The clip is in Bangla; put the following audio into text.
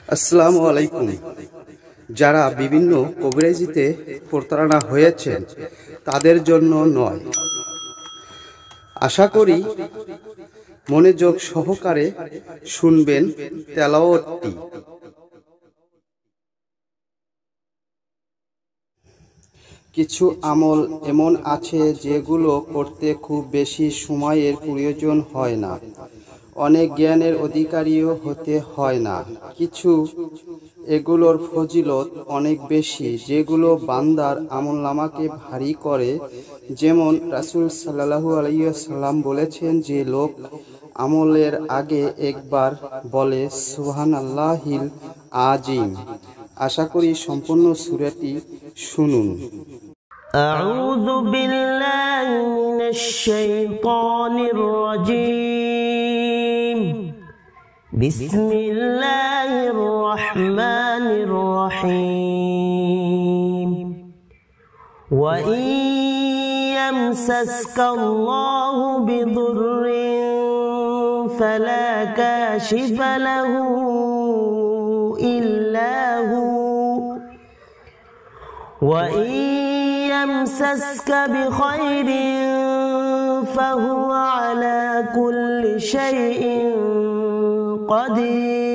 আসসালামু আলাইকুম। যারা বিভিন্ন কবিরাজিতে প্রতারণা হয়েছেন তাদের জন্য নয়। আশা করি মনোযোগ সহকারে শুনবেন তেলাওয়াতটি। কিছু আমল এমন আছে যেগুলো করতে খুব বেশি সময়ের প্রয়োজন হয় না, অনেক জ্ঞানের অধিকারীও হতে হয় না। কিছু এগুলোর ফজিলত অনেক বেশি, যেগুলো বান্দার আমলনামাকে ভারী করে। যেমন রাসূল সাল্লাল্লাহু আলাইহি ওয়াসাল্লাম বলেছেন, যে লোক আমলের আগে একবার বলে সুবহানাল্লাহিল আযীম। আশা করি সম্পূর্ণ সূরাটি শুনুন। আউযু বিল্লাহি মিনাশ শাইতানির রাজীম। বিসমিল্লাহির রহমানির রহিম। ওয়া ইয়ামসাসকাল্লাহু বিদুররিন ফালা কাশিফা লাহু ইল্লা হু ওয়া ইয়ামসাসকা বিখাইরিন ফাহুয়া আলা কুল্লি শাইইন قدير